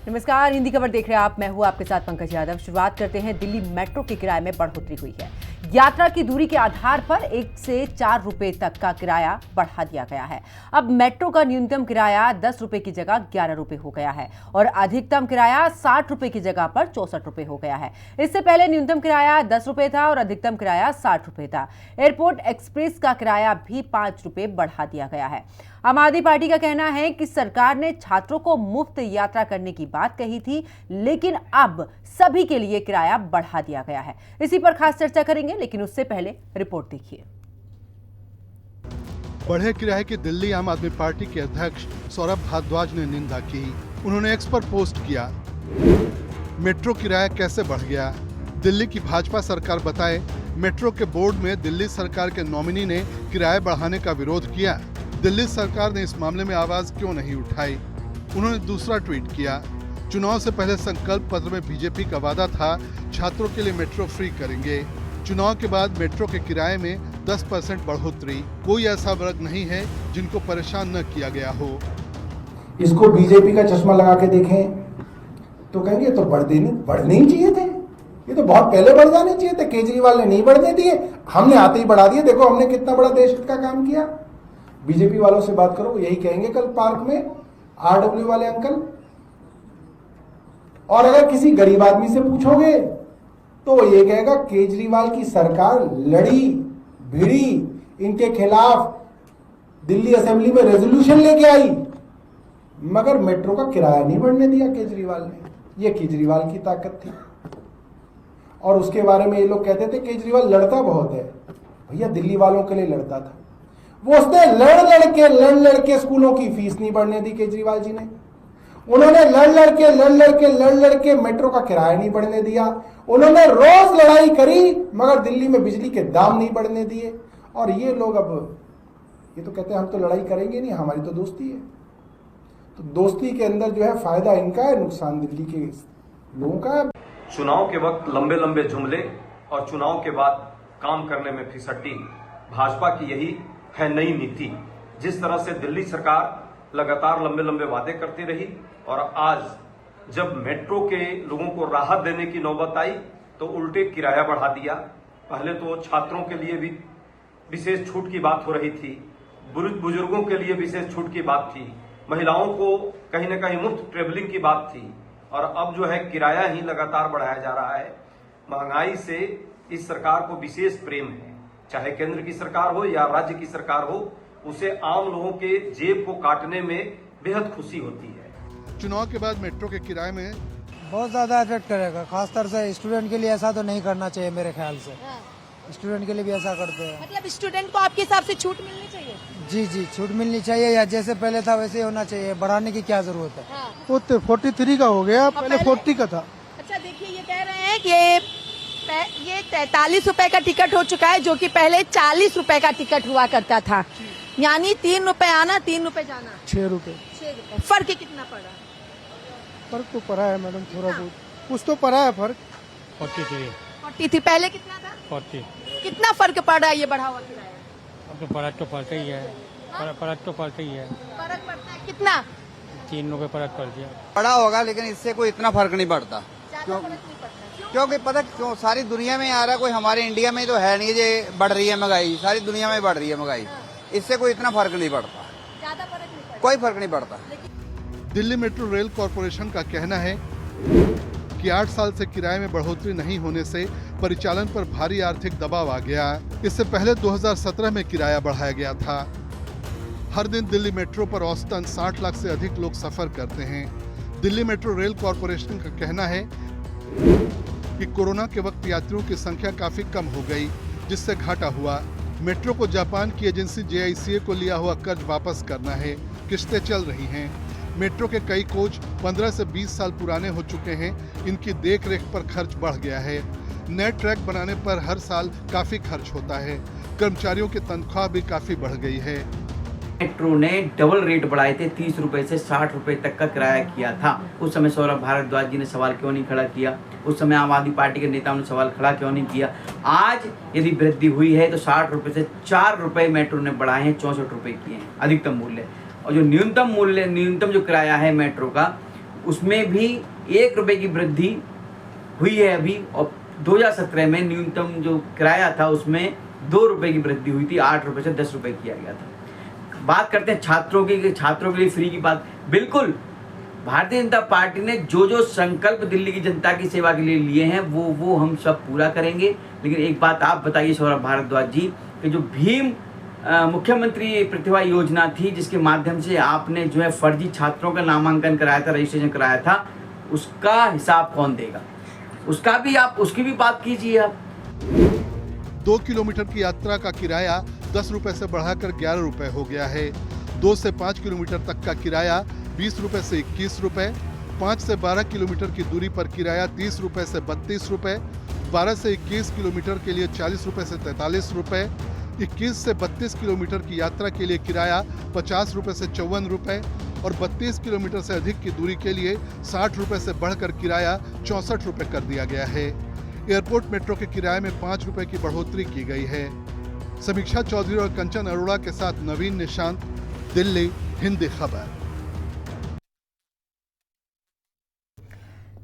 नमस्कार, हिंदी खबर देख रहे हैं आप। मैं हूं आपके साथ पंकज यादव। शुरुआत करते हैं। दिल्ली मेट्रो के किराए में बढ़ोतरी हुई है। यात्रा की दूरी के आधार पर 1 से 4 रुपए तक का किराया बढ़ा दिया गया है। अब मेट्रो का न्यूनतम किराया 10 रुपए की जगह 11 रुपए हो गया है और अधिकतम किराया 60 रुपए की जगह पर 64 रुपए हो गया है। इससे पहले न्यूनतम किराया 10 रुपए था और अधिकतम किराया 60 रुपए था। एयरपोर्ट एक्सप्रेस का किराया भी 5 रुपए बढ़ा दिया गया है। आम आदमी पार्टी का कहना है कि सरकार ने छात्रों को मुफ्त यात्रा करने की बात कही थी, लेकिन अब सभी के लिए किराया बढ़ा दिया गया है। इसी पर खास चर्चा करेंगे, लेकिन उससे पहले रिपोर्ट देखिए। बढ़े किराए की दिल्ली आम आदमी पार्टी के अध्यक्ष सौरभ भारद्वाज ने निंदा की। उन्होंने एक्स पर पोस्ट किया, मेट्रो किराया कैसे बढ़ गया, दिल्ली की भाजपा सरकार बताए। मेट्रो के बोर्ड में दिल्ली सरकार के नॉमिनी ने किराया बढ़ाने का विरोध किया। दिल्ली सरकार ने इस मामले में आवाज क्यों नहीं उठाई। उन्होंने दूसरा ट्वीट किया, चुनाव से पहले संकल्प पत्र में बीजेपी का वादा था छात्रों के लिए मेट्रो फ्री करेंगे। चुनाव के बाद मेट्रो के किराए में 10% बढ़ोतरी। कोई ऐसा वर्ग नहीं है जिनको परेशान न किया गया हो। इसको बीजेपी का चश्मा लगा के देखें तो कहेंगे तो बढ़ने ही चाहिए थे, ये तो बहुत पहले बढ़ जाने चाहिए थे। केजरीवाल ने नहीं बढ़ने दिए, हमने आते ही बढ़ा दिए। देखो हमने कितना बड़ा देश का काम किया। बीजेपी वालों से बात करो, यही कहेंगे कल पार्क में आरडब्ल्यू वाले अंकल। और अगर किसी गरीब आदमी से पूछोगे तो वो ये कहेगा केजरीवाल की सरकार लड़ी भिड़ी, इनके खिलाफ दिल्ली असेंबली में रेजोल्यूशन लेके आई, मगर मेट्रो का किराया नहीं बढ़ने दिया केजरीवाल ने। ये केजरीवाल की ताकत थी। और उसके बारे में ये लोग कहते थे केजरीवाल लड़ता बहुत है। भैया दिल्ली वालों के लिए लड़ता था वो। उसने लड़ लड़ के स्कूलों की फीस नहीं बढ़ने दी केजरीवाल जी ने। उन्होंने लड़ लड़ के मेट्रो का किराया नहीं बढ़ने दिया। उन्होंने रोज लड़ाई करी, मगर दिल्ली में बिजली के दाम नहीं बढ़ने दिए। और ये लोग अब ये तो कहते हैं हम तो लड़ाई करेंगे नहीं, हमारी तो दोस्ती है। तो दोस्ती के अंदर जो है फायदा इनका है, नुकसान दिल्ली के लोगों का है। चुनाव के वक्त लंबे लंबे जुमले और चुनाव के बाद काम करने में फिसड्डी, भाजपा की यही है नई नीति। जिस तरह से दिल्ली सरकार लगातार लंबे लंबे वादे करती रही और आज जब मेट्रो के लोगों को राहत देने की नौबत आई तो उल्टे किराया बढ़ा दिया। पहले तो छात्रों के लिए भी विशेष छूट की बात हो रही थी, बुजुर्गों के लिए विशेष छूट की बात थी, महिलाओं को कहीं न कहीं मुफ्त ट्रेवलिंग की बात थी, और अब जो है किराया ही लगातार बढ़ाया जा रहा है। महंगाई से इस सरकार को विशेष प्रेम है, चाहे केंद्र की सरकार हो या राज्य की सरकार हो, उसे आम लोगों के जेब को काटने में बेहद खुशी होती है। चुनाव के बाद मेट्रो के किराए में बहुत ज्यादा इफेक्ट करेगा, खासतौर से स्टूडेंट के लिए। ऐसा तो नहीं करना चाहिए मेरे ख्याल से। स्टूडेंट के लिए भी ऐसा करते हैं। मतलब स्टूडेंट को आपके हिसाब से छूट मिलनी चाहिए? जी, छूट मिलनी चाहिए, या जैसे पहले था वैसे होना चाहिए। बढ़ाने की क्या जरूरत है? हाँ। वो 43 का हो गया, पहले 40 का था। अच्छा देखिए, ये कह रहे हैं कि ये 43 रुपए का टिकट हो चुका है, जो कि पहले 40 रुपए का टिकट हुआ करता था। यानी 3 रुपए आना 3 रुपए जाना। 6 रुपए। फर्क कितना पड़ा? फर्क तो पड़ा है मैडम, थोड़ा बहुत कुछ तो पड़ा है फर्क। 43 पहले कितना था? 40। कितना फर्क पड़ रहा है ये बढ़ा हुआ किराया? अब तो फर्क तो पड़ता ही है। फर्क तो पड़ता ही है। फर्क पड़ता है कितना? 3 रुपए फर्क पड़ गया। पड़ा होगा, लेकिन इससे कोई इतना फर्क नहीं पड़ता। क्योंकि पता क्यों, सारी दुनिया में आ रहा है, कोई हमारे इंडिया में तो है नहीं जे बढ़ रही है महंगाई, सारी दुनिया में बढ़ रही है महंगाई। इससे कोई इतना फर्क नहीं पड़ता, ज्यादा फर्क नहीं पड़ता, कोई फर्क नहीं पड़ता। दिल्ली मेट्रो रेल कॉरपोरेशन का कहना है कि 8 साल से किराए में बढ़ोतरी नहीं होने से परिचालन पर भारी आर्थिक दबाव आ गया। इससे पहले 2017 में किराया बढ़ाया गया था। हर दिन दिल्ली मेट्रो पर औसतन 60 लाख से अधिक लोग सफर करते हैं। दिल्ली मेट्रो रेल कॉरपोरेशन का कहना है कि कोरोना के वक्त यात्रियों की संख्या काफी कम हो गई, जिससे घाटा हुआ। मेट्रो को जापान की एजेंसी JICA को लिया हुआ कर्ज वापस करना है। किस्तें चल रही हैं। मेट्रो के कई कोच 15 से 20 साल पुराने हो चुके हैं। इनकी देखरेख पर खर्च बढ़ गया है। नए ट्रैक बनाने पर हर साल काफी खर्च होता है। कर्मचारियों की तनख्वाह भी काफी बढ़ गई है। मेट्रो ने डबल रेट बढ़ाए थे, 30 रुपए से 60 रुपए तक का किराया किया था। उस समय सौरभ भारद्वाज जी ने सवाल क्यों नहीं खड़ा किया? उस समय आम आदमी पार्टी के नेताओं ने सवाल खड़ा क्यों नहीं किया? आज यदि वृद्धि हुई है तो 60 रुपए से 4 रुपए मेट्रो ने बढ़ाए हैं, 64 रुपए किए हैं अधिकतम मूल्य। और जो न्यूनतम जो किराया है मेट्रो का, उसमें भी 1 रुपए की वृद्धि हुई है अभी, और 2017 में न्यूनतम जो किराया था उसमें 2 रुपए की वृद्धि हुई थी, 8 रुपए से 10 रुपए किया गया था। बात करते हैं छात्रों की, कि छात्रों के लिए फ्री की बात, बिल्कुल भारतीय जनता पार्टी ने जो संकल्प दिल्ली की जनता की सेवा के लिए लिए हैं वो हम सब पूरा करेंगे। लेकिन एक बात आप बताइए सौरभ भारद्वाज जी, कि जो भीम मुख्यमंत्री प्रतिभा योजना थी, जिसके माध्यम से आपने जो है फर्जी छात्रों का नामांकन कराया था, रजिस्ट्रेशन कराया था, उसका हिसाब कौन देगा? उसकी भी बात कीजिए आप। 2 किलोमीटर की यात्रा का किराया 10 रुपए से बढ़ाकर 11 रुपए हो गया है। 2 से 5 किलोमीटर तक का किराया 20 रुपए से 21 रुपए, 5 से 12 किलोमीटर की दूरी पर किराया 30 रुपए से 32 रुपए, 12 से 21 किलोमीटर के लिए 40 रुपए से 43 रुपए, 21 से 32 किलोमीटर की यात्रा के लिए किराया 50 रुपए से 54 रुपए और 32 किलोमीटर से अधिक की दूरी के लिए 60 रुपए से बढ़कर किराया 64 रुपए कर दिया गया है। एयरपोर्ट मेट्रो के किराए में 5 रुपए की बढ़ोतरी की गई है। समीक्षा चौधरी और कंचन अरोड़ा के साथ नवीन निशांत, दिल्ली, हिंदी खबर।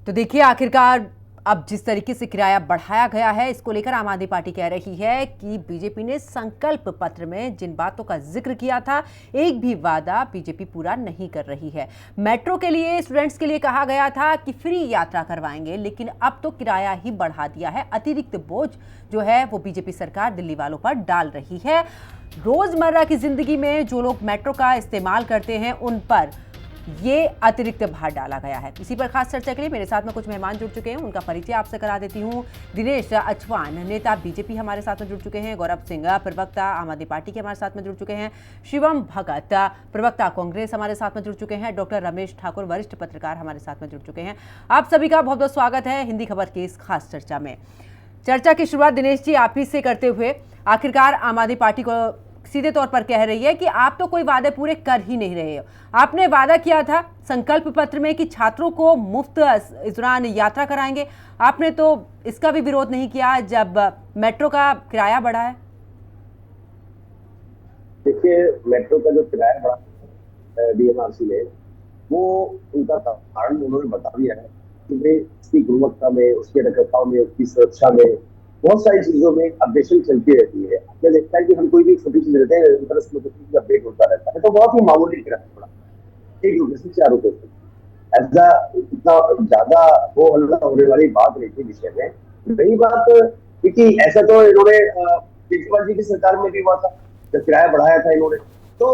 तो देखिए, आखिरकार अब जिस तरीके से किराया बढ़ाया गया है, इसको लेकर आम आदमी पार्टी कह रही है कि बीजेपी ने संकल्प पत्र में जिन बातों का जिक्र किया था, एक भी वादा बीजेपी पूरा नहीं कर रही है। मेट्रो के लिए स्टूडेंट्स के लिए कहा गया था कि फ्री यात्रा करवाएंगे, लेकिन अब तो किराया ही बढ़ा दिया है। अतिरिक्त बोझ जो है वो बीजेपी सरकार दिल्ली वालों पर डाल रही है। रोजमर्रा की जिंदगी में जो लोग मेट्रो का इस्तेमाल करते हैं, उन पर ये अतिरिक्त भार डाला गया है। इसी पर खास चर्चा के लिए मेरे साथ में कुछ मेहमान जुड़ चुके हैं, उनका परिचय आपसे करा देती हूँ। दिनेश अचवान, नेता बीजेपी, हमारे साथ में जुड़ चुके हैं। गौरव सिंह, प्रवक्ता आम आदमी पार्टी के, हमारे साथ में जुड़ चुके हैं। शिवम भगत, प्रवक्ता कांग्रेस, हमारे साथ में जुड़ चुके हैं। डॉक्टर रमेश ठाकुर, वरिष्ठ पत्रकार, हमारे साथ में जुड़ चुके हैं। आप सभी का बहुत बहुत स्वागत है हिंदी खबर की इस खास चर्चा में। चर्चा की शुरुआत दिनेश जी आप ही से करते हुए, आखिरकार आम आदमी पार्टी को सीधे तौर पर कह रही है कि आप तो कोई वादे पूरे कर ही नहीं रहे हो। आपने वादा किया था संकल्प पत्र में कि छात्रों को मुफ्त इस दौरान यात्रा कराएंगे, आपने तो इसका भी विरोध नहीं किया जब मेट्रो का किराया बढ़ा है। देखिए, मेट्रो का जो किराया बढ़ा डीएमआरसी ने, वो उनका कारण उन्होंने बता दिया है कि भाई उसकी गुणवत्ता में, उसके रखरखाव में, उसकी सुरक्षा में, बहुत सारी चीजों में अपडेशन चलती रहती है। आपने देखा है कि हम कोई भी छोटी चीज रहते हैं, उसमें अपडेट होता रहता है, तो बहुत ही मामूली किराया पड़ा, 1 रुपए से 4 रुपए तक। ऐसा इतना ज्यादा वो हल्ला होने वाली बात नहीं थी विषय में। रही बात, क्योंकि ऐसा तो इन्होंने केजरीवाल जी की सरकार में भी हुआ था, जब किराया बढ़ाया था इन्होंने। तो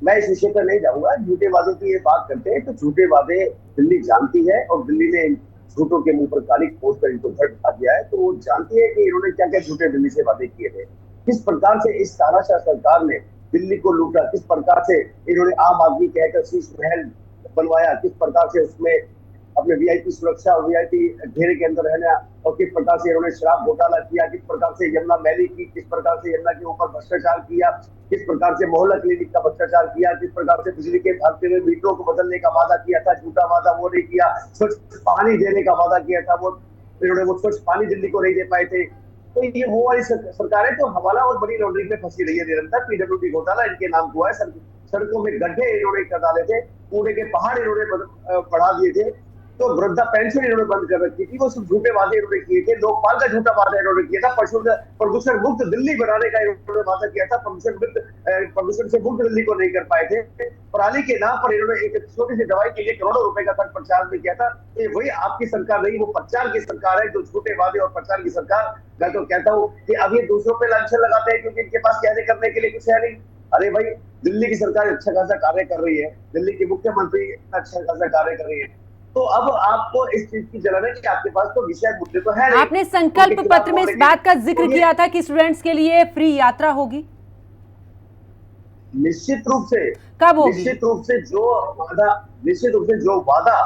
मैं इस विषय पर नहीं जाऊंगा। झूठे वादों की ये बात करते हैं तो झूठे वादे दिल्ली जानती है, और दिल्ली ने झूठों के मुंह पर काली खोद कर इनको घर आ दिया है। तो वो जानती है कि इन्होंने क्या क्या झूठे दिल्ली से वादे किए थे, किस प्रकार से इस तानाशाह सरकार ने दिल्ली को लूटा, किस प्रकार से इन्होंने आम आदमी कहकर शीश महल बनवाया, किस प्रकार से उसमें अपने वीआईपी सुरक्षा और वीआईपी घेरे के अंदर रहना, और किस प्रकार से इन्होंने शराब घोटाला किया, किस प्रकार से यमुना मैली की, किस प्रकार से यमुना के ऊपर भ्रष्टाचार किया, किस प्रकार से मोहल्ला क्लिनिक का भ्रष्टाचार किया, किस प्रकार से बिजली के भागते हुए मीटरों को बदलने का वादा किया था, झूठा वादा वो नहीं किया, स्वच्छ पानी देने का वादा किया था, वो इन्होंने वो स्वच्छ पानी दिल्ली को नहीं दे पाए थे। तो ये वो वाली सरकार है, तो हवाला और बड़ी लॉन्ड्रिंग में फंसी रही है निरंतर। पीडब्ल्यूडी घोटाला इनके नाम हुआ है, सड़कों में गड्ढे इन्होंने कर डाले थे, कूड़े के पहाड़ इन्होंने बढ़ा दिए थे, तो वृद्धा पेंशन इन्होंने बंद कर रखी थी, वो सब झूठे वादे इन्होंने किए थे। लोकपाल का झूठा वादा इन्होंने किया था, प्रदूषण मुक्त दिल्ली बनाने का इन्होंने वादा किया था, प्रदूषण से मुक्त दिल्ली को नहीं कर पाए थे। पराली के नाम पर इन्होंने एक छोटी सी दवाई के लिए करोड़ों रुपए का खर्च प्रचार में किया था। ये वही आपकी सरकार नहीं, वो प्रचार की सरकार है, जो झूठे वादे और प्रचार की सरकार। मैं तो कहता हूँ कि अब ये दूसरों पे लांछन लगाते हैं क्योंकि इनके पास कहने करने के लिए कुछ है नहीं। अरे भाई, दिल्ली की सरकार अच्छा खासा कार्य कर रही है, दिल्ली की मुख्यमंत्री अच्छा खासा कार्य कर रही है, तो अब आपको इस चीज की जलन है कि आपके पास तो विषय मुद्दे तो है। आपने संकल्प पत्र में इस बात का जिक्र किया था कि स्टूडेंट्स के लिए फ्री यात्रा होगी, निश्चित रूप से। कब होगी? निश्चित रूप से जो वादा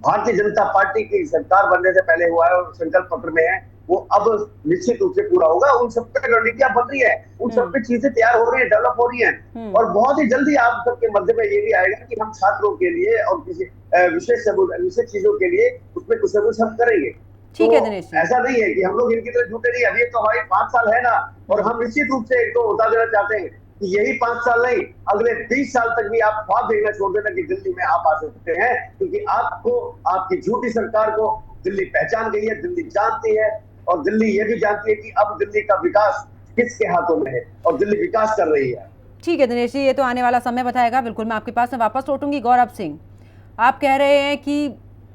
भारतीय जनता पार्टी की सरकार बनने से पहले हुआ है और संकल्प पत्र में है, वो अब निश्चित रूप से पूरा होगा। उन सब पे रणनीतियां बन रही है, उन सब पे चीजें तैयार हो रही है, डेवलप हो रही है, और बहुत ही जल्दी आप सबके मध्य में ये भी आएगा कि हम छात्रों के लिए और किसी विशेष चीजों के लिए उसमें कुछ न कुछ हम करेंगे। ठीक है दिनेश, ऐसा नहीं है कि हम लोग इनकी तरह झूठे नहीं। अभी तो हमारी 5 साल है ना, और हम निश्चित रूप से एक तो बता देना चाहते हैं कि यही 5 साल नहीं, अगले 20 साल तक भी आप ख्वाब देखना छोड़ देना कि दिल्ली में आप आ सकते हैं, क्योंकि आपको, आपकी झूठी सरकार को दिल्ली पहचान गई है, दिल्ली जानती है, और दिल्ली ये भी जानती है कि अब दिल्ली का विकास किसके हाथों में है, और दिल्ली विकास कर रही है। ठीक है दिनेश जी, ये तो आने वाला समय बताएगा। बिल्कुल, मैं आपके पास में वापस लौटूंगी। गौरव सिंह, आप कह रहे हैं कि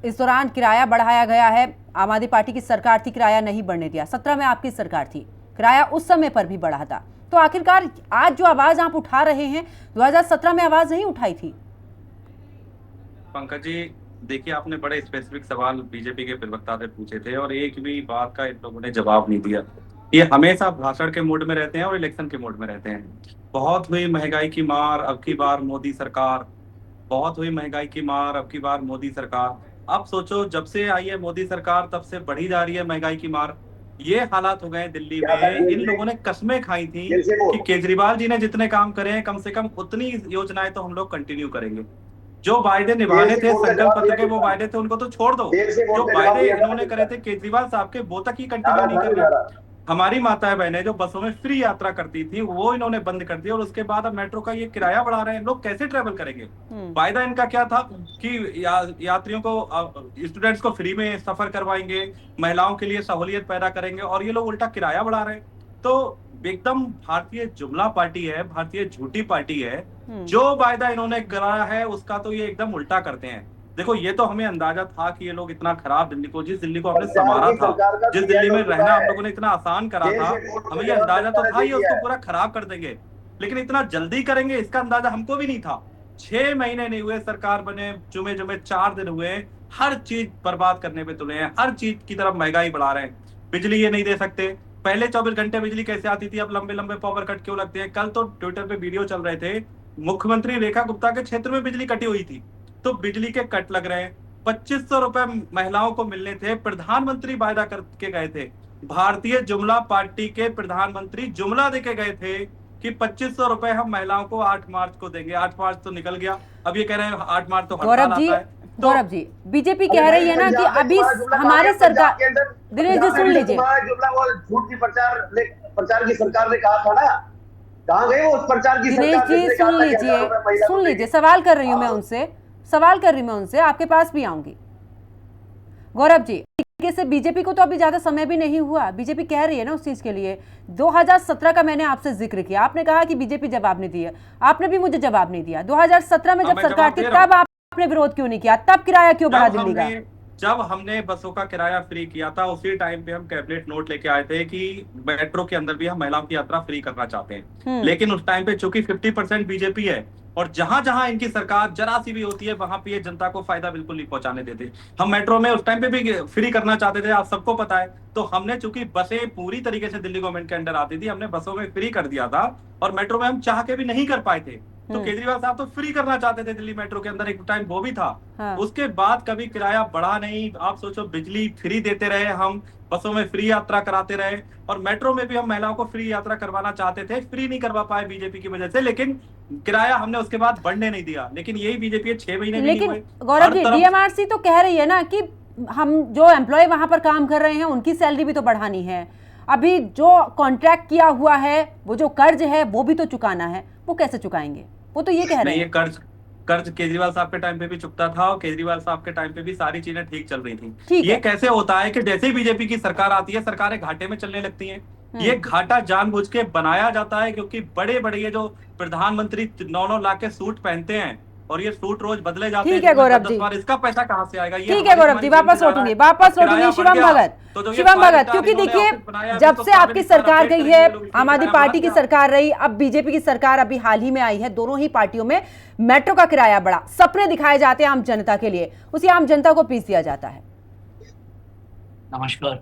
इस दौरान किराया बढ़ाया गया है, आम आदमी पार्टी की सरकार थी, किराया नहीं बढ़ने दिया। 17 में आपकी सरकार थी, किराया उस समय पर भी बढ़ा था। तो आखिरकार आज जो आवाज आप उठा रहे हैं, 2017 में आवाज नहीं उठाई थी? पंकज जी, देखिए, आपने बड़े स्पेसिफिक सवाल बीजेपी के प्रवक्ता से पूछे थे और एक भी बात का इन लोगों ने जवाब नहीं दिया। ये हमेशा भाषण के मूड में रहते हैं और इलेक्शन के मूड में रहते हैं। बहुत हुई महंगाई की मार, अब की बार मोदी सरकार, बहुत हुई महंगाई की मार, अब की बार मोदी सरकार। अब सोचो, जब से आई है मोदी सरकार तब से बढ़ी जा रही है महंगाई की मार। ये हालात हो गए दिल्ली में। इन लोगों ने कसमें खाई थी कि केजरीवाल जी ने जितने काम करे हैं, कम से कम उतनी योजनाएं तो हम लोग कंटिन्यू करेंगे। जो वायदे निभाने थे, संकल्प पत्र के वो वायदे थे, उनको तो छोड़ दो। जो वायदे इन्होंने करे थे केजरीवाल साहब के, वो तक ही कंटिन्यू नहीं कर रहे। हमारी माताएं बहनें जो बसों में फ्री यात्रा करती थी, वो इन्होंने बंद कर दी, और उसके बाद अब मेट्रो का ये किराया बढ़ा रहे हैं। लोग कैसे ट्रेवल करेंगे? वायदा इनका क्या था कि यात्रियों को, स्टूडेंट्स को फ्री में सफर करवाएंगे, महिलाओं के लिए सहूलियत पैदा करेंगे, और ये लोग उल्टा किराया बढ़ा रहे हैं। तो एकदम भारतीय जुमला पार्टी है, भारतीय झूठी पार्टी है। जो वायदा इन्होंने कराया है उसका तो ये एकदम उल्टा करते हैं। देखो, ये तो हमें अंदाजा था कि ये लोग इतना खराब दिल्ली को, जिस दिल्ली को हमने संवारा था, जिस दिल्ली में रहना हम लोगों ने इतना आसान करा था, हमें ये अंदाजा तो था ही उसको पूरा खराब कर देंगे। लेकिन इतना जल्दी करेंगे इसका अंदाजा हमको भी नहीं था। 6 महीने नहीं हुए सरकार बने, जुमे 4 दिन हुए, हर चीज बर्बाद करने पे तुले हैं, हर चीज की तरफ महंगाई बढ़ा रहे हैं। बिजली ये नहीं दे सकते, पहले 24 घंटे बिजली कैसे आती थी, अब लंबे लंबे पावर कट क्यों लगते हैं? कल तो ट्विटर पे वीडियो चल रहे थे, मुख्यमंत्री रेखा गुप्ता के क्षेत्र में बिजली कटी हुई थी, तो बिजली के कट लग रहे हैं। 2500 रुपए महिलाओं को मिलने थे, प्रधानमंत्री वायदा करके गए थे। भारतीय जुमला पार्टी के प्रधानमंत्री जुमला देके गए थे कि 2500 रुपए हम महिलाओं को 8 मार्च को देंगे। 8 मार्च तो निकल गया, अब ये कह रहे हैं 8 मार्च तो हड़ताल आता है। गौरव जी, बीजेपी कह रही है ना कि अभी हमारे सरकार, दिनेश जी सुन लीजिए, झूठ की प्रचार की सरकार ने कहा था ना, कहाँ गए वो प्रचार की? दिनेश जी सुन लीजिए, सवाल कर रही हूँ मैं उनसे, आपके पास भी आऊंगी। गौरव जी, तरीके से बीजेपी को तो अभी ज्यादा समय भी नहीं हुआ, बीजेपी कह रही है ना उस चीज के लिए। 2017 का मैंने आपसे जिक्र किया, आपने कहा कि बीजेपी जवाब नहीं दिया, आपने भी मुझे जवाब नहीं दिया। 2017 में जब सरकार थी तब आपने विरोध क्यों नहीं किया? तब किराया क्यों बढ़ा दिल्ली का? जब हमने बसों का किराया फ्री किया था, उसी टाइम पे हम कैबिनेट नोट लेके आए थे कि मेट्रो के अंदर भी हम महिलाओं की यात्रा फ्री करना चाहते हैं। लेकिन उस टाइम पे चूंकि 50% बीजेपी है, और जहां जहां इनकी सरकार जरा सी भी होती है, वहां पे ये जनता को फायदा बिल्कुल नहीं पहुंचाने देते। हम मेट्रो में उस टाइम पे भी फ्री करना चाहते थे, आप सबको पता है। तो हमने, चूंकि बसें पूरी तरीके से दिल्ली गवर्नमेंट के अंडर आती थी, हमने बसों में फ्री कर दिया था, और मेट्रो में हम चाह के भी नहीं कर पाए थे। तो केजरीवाल साहब तो फ्री करना चाहते थे दिल्ली मेट्रो के अंदर, एक टाइम वो भी था। उसके बाद कभी किराया बढ़ा नहीं। आप सोचो, बिजली फ्री देते रहे हम, बसों में फ्री यात्रा कराते रहे, और मेट्रो में भी हम महिलाओं को फ्री यात्रा करवाना चाहते थे, फ्री नहीं करवा पाए बीजेपी की वजह से। लेकिन किराया हमने उसके बाद बढ़ने नहीं दिया। लेकिन यही बीजेपी 6 महीने भी नहीं हुए। गौरव जी, डीएमआरसी तो कह रही है ना कि हम जो एम्प्लॉय वहां पर काम कर रहे हैं उनकी सैलरी भी तो बढ़ानी है। अभी जो कॉन्ट्रैक्ट किया हुआ है, वो जो कर्ज है वो भी तो चुकाना है, वो कैसे चुकाएंगे? वो तो ये कह रहे हैं। ये कर्ज केजरीवाल साहब के टाइम पे भी चुकता था, और केजरीवाल साहब के टाइम पे भी सारी चीजें ठीक चल रही थी। ये कैसे होता है कि जैसे ही बीजेपी की सरकार आती है, सरकारें घाटे में चलने लगती हैं। ये घाटा जानबूझ के बनाया जाता है, क्योंकि बड़े बड़े ये जो प्रधानमंत्री 9-9 लाख के सूट पहनते हैं, और ये सूट रोज बदले जाते हैं। ठीक है गौरव जी, इसका पैसा कहाँ से आएगा? ठीक है गौरव जी, वापस लौटूंगी शिवम भगत, क्योंकि देखिए, जब से आपकी सरकार गई है, आम आदमी पार्टी की सरकार रही, अब बीजेपी की सरकार अभी हाल ही में आई है, दोनों ही पार्टियों में मेट्रो का किराया बढ़ा, सपने दिखाए जाते हैं आम जनता के लिए, उसी आम जनता को पीस दिया जाता है। नमस्कार।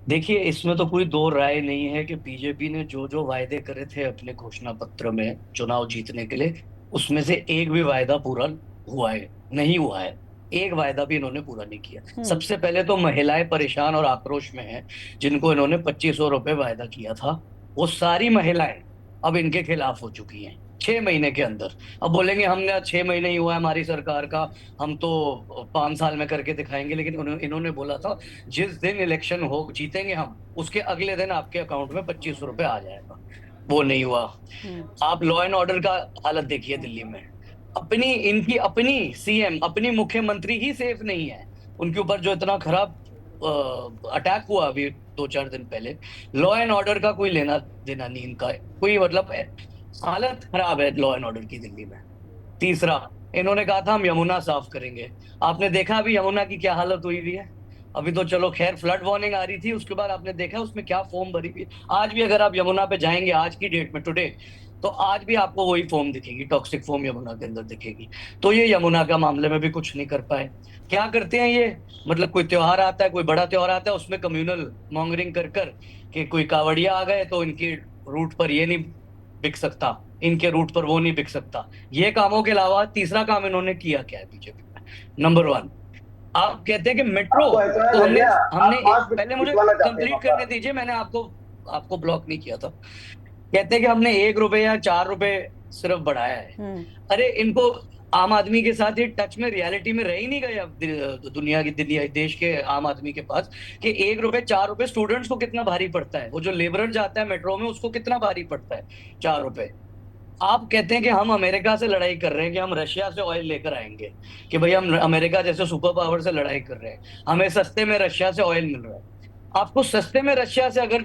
देखिए, इसमें तो कोई दो राय नहीं है कि बीजेपी ने जो जो वायदे करे थे अपने घोषणा पत्र में चुनाव जीतने के लिए, उसमें से एक भी वायदा पूरा हुआ है नहीं हुआ है। एक वायदा भी इन्होंने पूरा नहीं किया। सबसे पहले तो महिलाएं परेशान और आक्रोश में हैं, जिनको इन्होंने 2500 रुपए वायदा किया था, वो सारी महिलाएं अब इनके खिलाफ हो चुकी हैं 6 महीने के अंदर। अब बोलेंगे हमने 6 महीने ही हुआ है हमारी सरकार का, हम तो 5 साल में करके दिखाएंगे। लेकिन इन्होंने बोला था जिस दिन इलेक्शन हो जीतेंगे हम, उसके अगले दिन आपके अकाउंट में 2500 रुपए आ जाएगा। वो नहीं हुआ। आप लॉ एंड ऑर्डर का हालत देखिए दिल्ली में, इनकी अपनी सीएम, अपनी मुख्यमंत्री ही सेफ नहीं है। उनके ऊपर जो इतना खराब अटैक हुआ अभी 2-4 दिन पहले, लॉ एंड ऑर्डर का कोई लेना देना नहीं इनका, कोई मतलब हालत खराब है लॉ एंड ऑर्डर की दिल्ली में। तीसरा, इन्होंने कहा था हम यमुना साफ करेंगे, आपने देखा अभी यमुना की क्या हालत हुई हुई है। अभी तो चलो खैर फ्लड वार्निंग आ रही थी, उसके बाद आपने देखा उसमें क्या फोम भरी हुई है। आज भी अगर आप यमुना पे जाएंगे आज की डेट में, टुडे, तो आज भी आपको वही फोम दिखेगी, टॉक्सिक फोम यमुना के अंदर दिखेगी। तो ये यमुना का मामले में भी कुछ नहीं कर पाए। क्या करते हैं ये, मतलब कोई त्योहार आता है, कोई बड़ा त्योहार आता है, उसमें कम्युनल मॉन्गरिंग कर कर कि कोई कावड़िया आ गए तो इनके रूट पर ये नहीं बिक सकता, इनके रूट पर वो नहीं बिक सकता। ये कामों के अलावा तीसरा काम इन्होंने किया क्या है बीजेपी में? नंबर 1, आप कहते हैं कि मेट्रो, तो हमने पहले मुझे कंप्लीट करने दीजिए, मैंने आपको ब्लॉक नहीं किया था। कहते हैं कि हमने 1 रुपए या 4 रुपए सिर्फ बढ़ाया है। अरे इनको आम आदमी के साथ ये टच में रियलिटी में रह ही नहीं गए अब दुनिया देश के आम आदमी के पास, कि 1 रुपए 4 रुपए स्टूडेंट्स को कितना भारी पड़ता है, वो जो लेबरर जाता है मेट्रो में उसको कितना भारी पड़ता है 4 रुपए। आप कहते हैं कि हम अमेरिका से लड़ाई कर रहे हैं, कि हम रशिया से ऑयल लेकर आएंगे, कि भाई हम अमेरिका जैसे सुपर पावर से लड़ाई कर रहे हैं, हमें सस्ते में रशिया से ऑयल मिल रहा है। आपको सस्ते में रशिया से अगर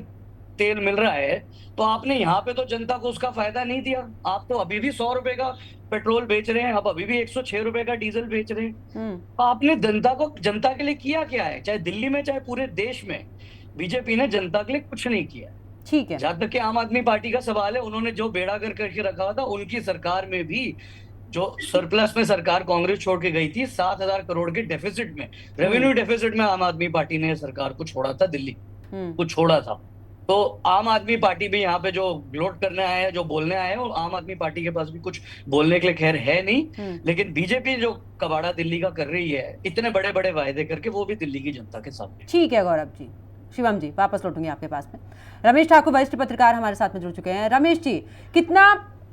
तेल मिल रहा है तो आपने यहाँ पे तो जनता को उसका फायदा नहीं दिया। आप तो अभी भी 100 रुपए का पेट्रोल बेच रहे हैं, आप अभी भी 106 रुपए का डीजल बेच रहे हैं। आपने जनता के लिए किया क्या है, चाहे दिल्ली में चाहे पूरे देश में? बीजेपी ने जनता के लिए कुछ नहीं किया। ठीक है, जहां तक कि आम आदमी पार्टी का सवाल है, उन्होंने जो बेड़ा कर करके रखा हुआ था, उनकी सरकार में भी जो सरप्लस में सरकार कांग्रेस छोड़ के गई थी, 7,000 करोड़ के डेफिसिट में, रेवेन्यू डेफिसिट में आम आदमी पार्टी ने सरकार को छोड़ा था, दिल्ली को छोड़ा था। तो आम आदमी पार्टी भी यहाँ पे जो ग्लोट करने आए हैं, जो बोलने आए हैं, और आम आदमी पार्टी के पास भी कुछ बोलने के लिए खैर है नहीं। लेकिन बीजेपी जो कबाड़ा दिल्ली का कर रही है, इतने बड़े बड़े वायदे करके, वो भी दिल्ली की जनता के सामने। ठीक है गौरव जी। शिवम जी वापस लौटूंगी आपके पास में। रमेश ठाकुर वरिष्ठ पत्रकार हमारे साथ में जुड़ चुके हैं। रमेश जी, कितना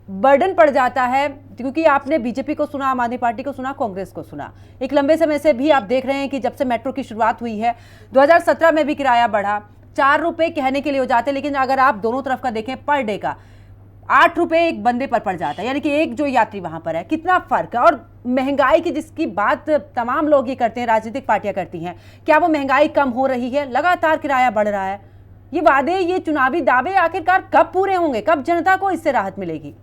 बर्डन पड़ जाता है, क्योंकि आपने बीजेपी को सुना, आम आदमी पार्टी को सुना, कांग्रेस को सुना, एक लंबे समय से भी आप देख रहे हैं कि जब से मेट्रो की शुरुआत हुई है, 2017 में भी किराया बढ़ा, 4 रुपए कहने के लिए हो जाते, लेकिन अगर आप दोनों तरफ का देखें पर डे का 8 रुपए एक बंदे पर पड़ जाता है, यानी कि एक जो यात्री वहां पर है, कितना फर्क है। और महंगाई की जिसकी बात तमाम लोग ये करते हैं, राजनीतिक पार्टियां करती हैं, क्या वो महंगाई कम हो रही है? लगातार किराया बढ़ रहा है। ये वादे, ये चुनावी दावे आखिरकार कब पूरे होंगे, कब जनता को इससे राहत मिलेगी?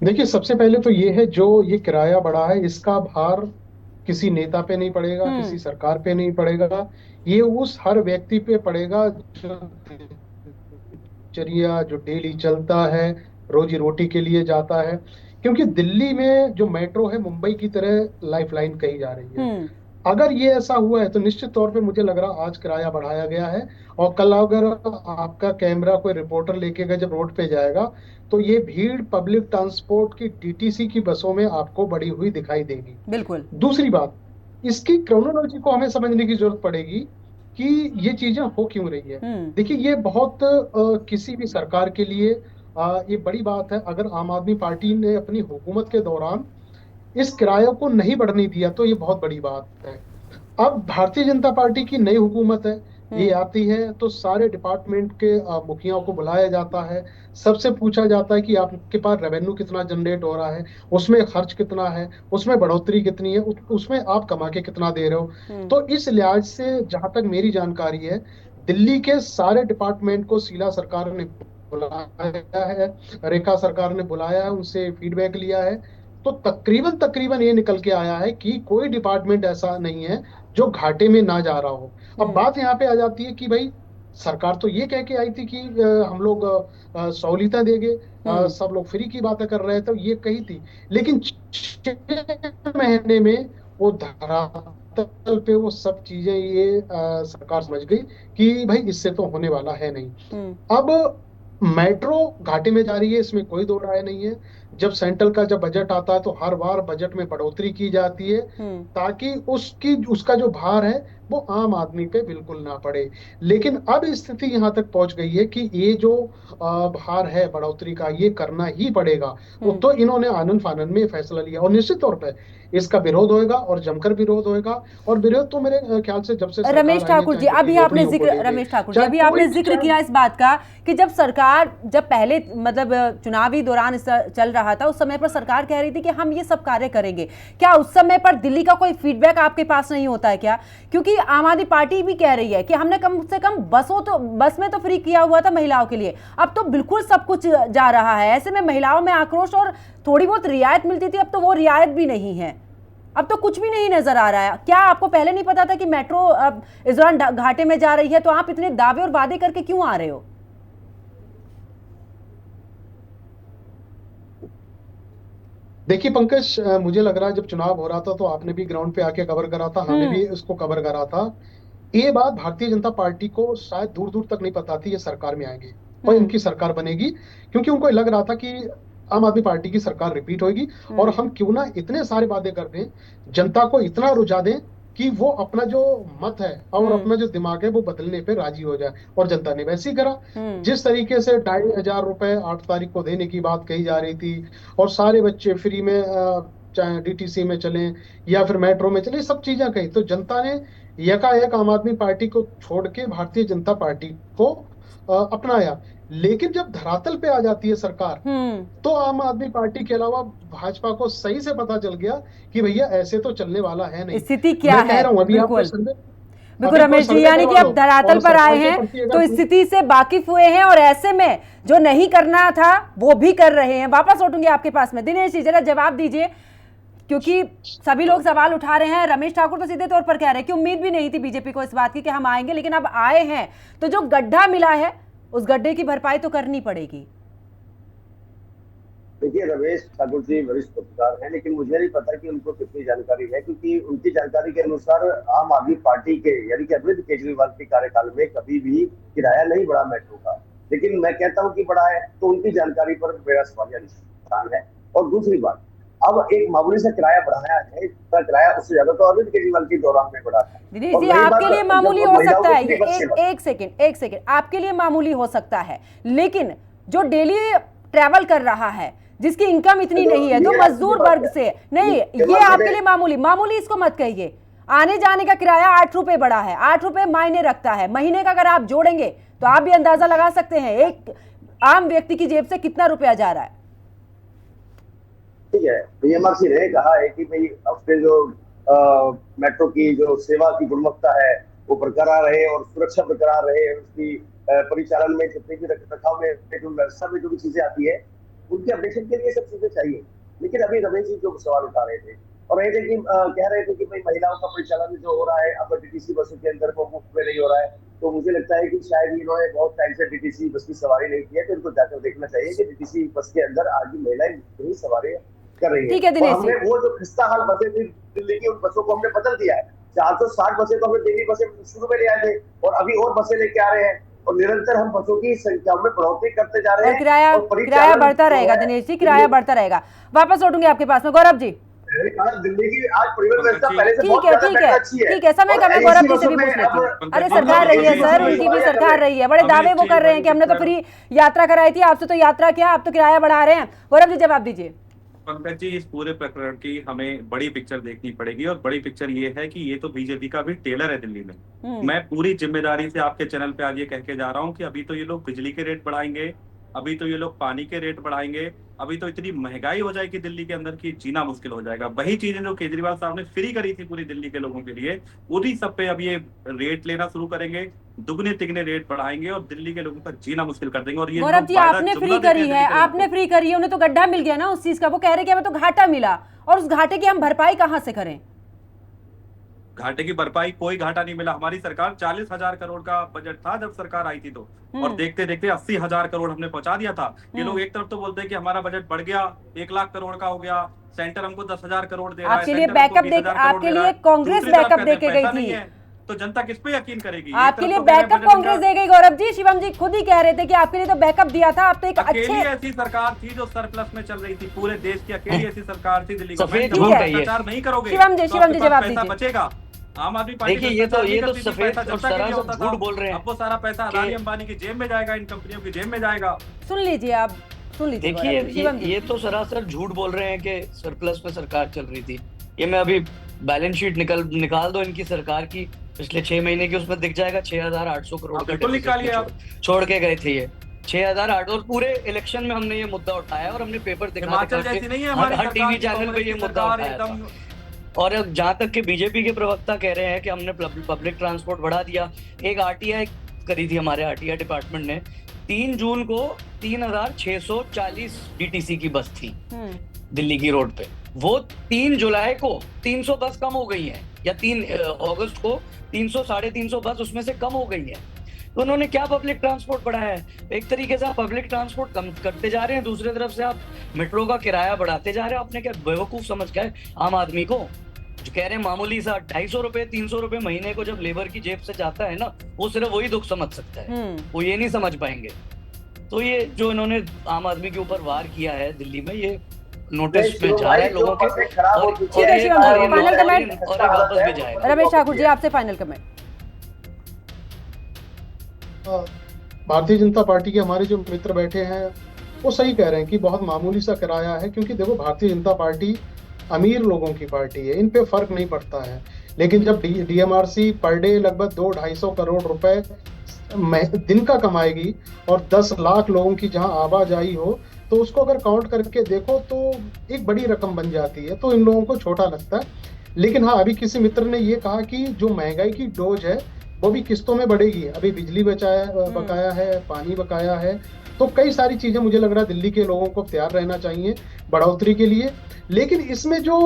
देखिए, सबसे पहले तो ये है, जो ये किराया बढ़ा है इसका भार किसी नेता पे नहीं पड़ेगा, किसी सरकार पे नहीं पड़ेगा, ये उस हर व्यक्ति पे पड़ेगा जो चरिया, जो डेली चलता है, रोजी रोटी के लिए जाता है। क्योंकि दिल्ली में जो मेट्रो है मुंबई की तरह लाइफलाइन कही जा रही है। अगर ये ऐसा हुआ है तो निश्चित तौर पे मुझे लग रहा आज किराया बढ़ाया गया है, और कल अगर आपका कैमरा कोई रिपोर्टर लेके गए जब रोड पे जाएगा तो ये भीड़ पब्लिक ट्रांसपोर्ट की टीटीसी की बसों में आपको बढ़ी हुई दिखाई देगी। बिल्कुल। दूसरी बात, इसकी क्रोनोलॉजी को हमें समझने की जरूरत पड़ेगी कि ये चीजें हो क्यों रही है। देखिए, ये बहुत किसी भी सरकार के लिए ये बड़ी बात है। अगर आम आदमी पार्टी ने अपनी हुकूमत के दौरान इस किराए को नहीं बढ़ने दिया तो ये बहुत बड़ी बात है। अब भारतीय जनता पार्टी की नई हुकूमत है, ये आती है तो सारे डिपार्टमेंट के मुखियाओं को बुलाया जाता है, सबसे पूछा जाता है कि आपके पास रेवेन्यू कितना जनरेट हो रहा है, उसमें खर्च कितना है, उसमें बढ़ोतरी कितनी है, उसमें आप कमा के कितना दे रहे हो। तो इस लिहाज से जहां तक मेरी जानकारी है, दिल्ली के सारे डिपार्टमेंट को शीला सरकार ने बुलाया है, रेखा सरकार ने बुलाया है, उनसे फीडबैक लिया है, तो तकरीबन ये निकल के आया है कि कोई डिपार्टमेंट ऐसा नहीं है जो घाटे में ना जा रहा हो। अब बात यहाँ पे आ जाती है कि भाई सरकार तो ये कह के आई थी कि हम लोग सहूलियतें देंगे, सब लोग फ्री की बातें कर रहे थे, तो ये कही थी, लेकिन 6 महीने में वो धरातल पे वो सब चीजें ये सरकार समझ गई कि भाई इससे तो होने वाला है नहीं। अब मेट्रो घाटे में जा रही है, इसमें कोई दो राय नहीं है। जब सेंट्रल का जब बजट आता है तो हर बार बजट में बढ़ोतरी की जाती है ताकि उसका जो भार है वो आम आदमी पे बिल्कुल ना पड़े। लेकिन अब स्थिति यहाँ तक पहुंच गई है कि ये जो भार है बढ़ोतरी का ये करना ही पड़ेगा। तो इन्होंने आनन फानन में फैसला लिया और निश्चित तौर पर इसका विरोध होएगा और जमकर विरोध होएगा। और विरोध तो मेरे ख्याल से जब से रमेश ठाकुर जी, अभी आपने जिक्र रमेश ठाकुर जी अभी आपने जिक्र किया इस बात का कि जब सरकार जब पहले मतलब चुनावी दौरान चल रहा था उस समय पर सरकार कह रही थी कि हम ये सब कार्य करेंगे, क्या उस समय पर दिल्ली का कोई फीडबैक आपके पास नहीं होता है क्या? क्योंकि आम आदमी पार्टी भी कह रही है कि हमने कम से कम बस में तो फ्री किया हुआ था महिलाओं के लिए, अब तो बिल्कुल सब कुछ जा रहा है। ऐसे में महिलाओं में आक्रोश और थोड़ी बहुत रियायत मिलती थी, अब तो वो रियायत भी नहीं है, अब तो कुछ भी नहीं नजर आ रहा है। क्या आपको पहले नहीं पता था कि मेट्रो अब इस दौरान घाटे में जा रही है, तो आप इतने दावे और वादे करके क्यों आ रहे हो? देखिए पंकज, मुझे लग रहा है जब चुनाव हो रहा था तो आपने भी ग्राउंड पे आके कवर करा था, हमें भी इसको कवर करा था। ये बात भारतीय जनता पार्टी को शायद दूर दूर तक नहीं पता थी ये सरकार में आएंगे और इनकी सरकार बनेगी, क्योंकि उनको लग रहा था कि आम आदमी पार्टी की सरकार रिपीट होगी और हम क्यों ना इतने सारे वादे कर दें, जनता को इतना रुझा दें कि वो अपना जो मत है और अपना जो दिमाग है वो बदलने पे राजी हो जाए। और जनता ने वैसे ही करा। जिस तरीके से 2,500 रुपए 8 तारीख को देने की बात कही जा रही थी और सारे बच्चे फ्री में चाहे डीटीसी में चलें या फिर मेट्रो में चले, सब चीजें कही, तो जनता ने यकायक आम आदमी पार्टी को छोड़ के भारतीय जनता पार्टी को अपनाया। लेकिन जब धरातल पे आ जाती है सरकार तो आम आदमी पार्टी के अलावा भाजपा को सही से पता चल गया कि भैया ऐसे तो चलने वाला है नहीं। स्थिति क्या है? बिल्कुल रमेश जी, यानी कि अब धरातल पर आए हैं तो स्थिति से वाकिफ हुए हैं और ऐसे में जो नहीं करना था वो भी कर रहे हैं। वापस लौटूंगी आपके पास में। दिनेश जी जरा जवाब दीजिए, क्योंकि सभी लोग सवाल उठा रहे हैं। रमेश ठाकुर तो सीधे तौर पर कह रहे हैं कि उम्मीद भी नहीं थी बीजेपी को इस बात की कि हम आएंगे, लेकिन अब आए हैं तो जो गड्ढा मिला है उस गड्ढे की भरपाई तो करनी पड़ेगी। देखिए, रमेश ठाकुर जी वरिष्ठ पत्रकार हैं, लेकिन मुझे नहीं पता कि उनको कितनी जानकारी है, क्योंकि उनकी जानकारी के अनुसार आम आदमी पार्टी के यानी कि अरविंद केजरीवाल के कार्यकाल में कभी भी किराया नहीं बढ़ा मेट्रो का। लेकिन मैं कहता हूं कि बढ़ा है, तो उनकी जानकारी पर मेरा सवालिया निशान है। और दूसरी बात, अब एक मामूली सा किराया बढ़ाया है, किराया उससे ज्यादा तो अरविंद केजरीवाल के दौरान में बढ़ा है। दिनेश जी, आपके लिए मामूली हो सकता है, एक सेकंड, आपके लिए मामूली हो सकता है, लेकिन जो डेली ट्रैवल कर रहा है जिसकी इनकम इतनी नहीं है, तो मजदूर वर्ग से नहीं, ये आपके लिए मामूली इसको मत कहिए। आने जाने का किराया 8 रुपए बढ़ा है, 8 रुपए मायने रखता है। महीने का अगर आप जोड़ेंगे तो आप भी अंदाजा लगा सकते हैं एक आम व्यक्ति की जेब से कितना रुपया जा रहा है। ठीक है, बीएमआरसी ने कहा है कि भाई अपने जो मेट्रो की जो सेवा की गुणवत्ता है वो बरकरार रहे और सुरक्षा बरकरार रहे, उसकी परिचालन में जितने भी रखरखाव में जो व्यवस्था में जो भी चीजें आती है उनके अपडेशन के लिए सब चीजें चाहिए। लेकिन अभी रमेश जी जो सवाल उठा रहे थे और रहे थे कि कह रहे थे कि भाई महिलाओं का परिचालन जो हो रहा है अब डीटीसी बसों के अंदर वो मुफ्त में नहीं हो रहा है, तो मुझे लगता है कि शायद इन्होंने बहुत टाइम से डीटीसी बस की सवारी नहीं की है, तो इनको जाकर देखना चाहिए कि डीटीसी बस के अंदर आज भी महिलाएं नहीं सवारी कर रही है। ठीक है दिनेश जी, वो जो खस्ता हाल बसें थी दिल्ली की, उन बसों को हमने बदल दिया है। 460 बसें तो हमने दिल्ली बसें शुरू में ले आए थे और अभी और बसें लेके आ रहे हैं और निरंतर हम बसों की संख्या में बढ़ोतरी करते जा रहे हैं। किराया बढ़ता रहेगा दिनेश जी, किराया बढ़ता रहेगा। वापस लौटूंगी आपके पास में। गौरव जी, दिल्ली की आज परिवहन व्यवस्था पहले से बहुत अच्छी है। ठीक है, समय का मैं गौरव जी से भी पूछ लेती हूँ। अरे सरकार रही है सर, उनकी भी सरकार रही है, बड़े दावे वो कर रहे हैं कि हमने तो फ्री यात्रा कराई थी, आपसे तो यात्रा किया, आप तो किराया बढ़ा रहे हैं। गौरव जी जवाब दीजिए। पंकज जी, इस पूरे प्रकरण की हमें बड़ी पिक्चर देखनी पड़ेगी और बड़ी पिक्चर ये है कि ये तो बीजेपी का भी टेलर है दिल्ली में। मैं पूरी जिम्मेदारी से आपके चैनल पे आज ये कह के जा रहा हूँ कि अभी तो ये लोग बिजली के रेट बढ़ाएंगे, अभी तो ये लोग पानी के रेट बढ़ाएंगे, अभी तो इतनी महंगाई हो जाएगी दिल्ली के अंदर की जीना मुश्किल हो जाएगा। वही चीजें जो केजरीवाल साहब ने फ्री करी थी पूरी दिल्ली के लोगों के लिए, उन्हीं सब पे अब ये रेट लेना शुरू करेंगे, दुगने तिगने रेट बढ़ाएंगे और दिल्ली के लोगों का जीना मुश्किल कर देंगे। और ये गौरव जी, आपने फ्री करी है, आपने फ्री करी है, उन्हें तो गड्ढा मिल गया ना उस चीज का। वो कह रहे कि हमें तो घाटा मिला और उस घाटे की हम भरपाई कहाँ से करें? घाटे की भरपाई कोई घाटा नहीं मिला। हमारी सरकार 40,000 करोड़ का बजट था जब सरकार आई थी तो, और देखते देखते 80,000 करोड़ हमने पहुंचा दिया था। ये लोग एक तरफ तो बोलते हैं कि हमारा बजट बढ़ गया, 1 लाख करोड़ का हो गया, सेंटर हमको 10,000 करोड़ दे रहा है। आपके लिए बैकअप आपके लिए कांग्रेस बैकअप देके गई थी, तो जनता किस पे यकीन करेगी? आपके लिए बैकअप कांग्रेस दे गई गौरव जी। शिवम जी खुद ही कह रहे थे कि आपके लिए तो बैकअप दिया था। आप तो एक अकेली अच्छे ऐसी सरकार थी जो सरप्लस में चल रही थी, पूरे देश की अकेली ऐसी सरकार थी दिल्ली सफेद गवर्नमेंट। झूठ है ये। प्रचार नहीं करोगे शिवम जी तो आपके पास जवाब पैसा दीजिए। बचेगा। आम आदमी पार्टी देखिए, ये तो सफेद और सरासर झूठ बोल रहे हैं। अब वो सारा पैसा अदानी अंबानी की जेब में जाएगा, इन कंपनियों की जेब में जाएगा। सुन लीजिए आप, सुन लीजिए देखिए, शिवम जी। ये तो सरासर झूठ बोल रहे हैं कि सरप्लस में सरकार चल रही थी। ये मैं अभी बैलेंस शीट निकाल दो इनकी सरकार की पिछले 6 महीने की, उसमें दिख जाएगा 6,800 करोड़ का बिल्कुल निकालिए आप। छोड़ के गए थे ये 6,800। और पूरे इलेक्शन में हमने ये मुद्दा उठाया और हमने पेपर हिमाचल जैसी नहीं है हमारी हर टीवी सरकार, चैनल पे ये मुद्दा सरकार उठाया था। एकदम। और अब जहां तक कि बीजेपी के प्रवक्ता कह रहे हैं कि हमने पब्लिक ट्रांसपोर्ट बढ़ा दिया। एक आरटीआई करी थी हमारे आरटीआई डिपार्टमेंट ने, 3 जून को 3,640 डीटीसी की बस थी दिल्ली की रोड पे। वो 3 जुलाई को 300 बस कम हो गई है, या 3 अगस्त को 300 350 बस उसमें से कम हो गई है। तो उन्होंने क्या पब्लिक ट्रांसपोर्ट बढ़ाया है? एक तरीके से आप पब्लिक ट्रांसपोर्ट कम करते जा रहे हैं, दूसरी तरफ से आप मेट्रो का किराया बढ़ाते जा रहे हैं। आपने क्या बेवकूफ समझ गए आम आदमी को, जो कह रहे हैं मामूली सा 250 रुपए 300 रुपए महीने को जब लेबर की जेब से जाता है ना, वो सिर्फ वही दुख समझ सकता है, वो ये नहीं समझ पाएंगे। तो ये जो इन्होंने आम आदमी के ऊपर वार किया है दिल्ली में, ये नोटिस में जा रहा है लोगों के, और ये वापस भी जाएगा। रमेश ठाकुर जी आपसे final comment. Bharatiya Janata party के हमारे जो मित्र बैठे हैं वो सही कह रहे हैं कि बहुत मामूली सा किराया है, क्योंकि देखो भारतीय जनता पार्टी अमीर लोगों की पार्टी है, इन पे फर्क नहीं पड़ता है। लेकिन जब डीएमआरसी पर डे लगभग 200-250 करोड़ रुपए दिन का कमाएगी और 10 लाख लोगों की जहां आवाजाही हो, तो उसको अगर काउंट करके देखो तो एक बड़ी रकम बन जाती है। तो इन लोगों को छोटा लगता है। लेकिन हाँ, अभी किसी मित्र ने ये कहा कि जो महंगाई की डोज है वो भी किस्तों में बढ़ेगी। अभी बिजली बकाया है, पानी बकाया है, तो कई सारी चीजें मुझे लग रहा है दिल्ली के लोगों को तैयार रहना चाहिए बढ़ोतरी के लिए। लेकिन इसमें जो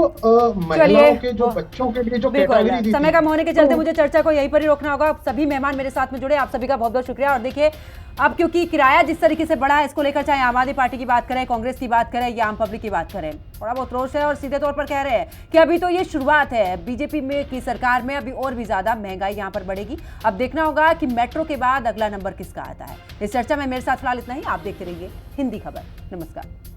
महिलाओं के, जो बच्चों के लिए जो कैटेगरी दी, समय कम होने के चलते मुझे चर्चा को यहीं पर ही रोकना होगा। सभी मेहमान मेरे साथ में जुड़े, आप सभी का बहुत बहुत शुक्रिया। और देखिए, अब क्योंकि किराया जिस तरीके से बढ़ा है, इसको लेकर चाहे आम आदमी पार्टी की बात करें, कांग्रेस की बात करें या आम पब्लिक की बात करें, थोड़ा बहुत रोष है और सीधे तौर पर कह रहे हैं कि अभी तो ये शुरुआत है। बीजेपी में की सरकार में अभी और भी ज्यादा महंगाई यहाँ पर बढ़ेगी। अब देखना होगा कि मेट्रो के बाद अगला नंबर किसका आता है। इस चर्चा में मेरे साथ फिलहाल इतना ही। आप देखते रहिए हिंदी खबर। नमस्कार।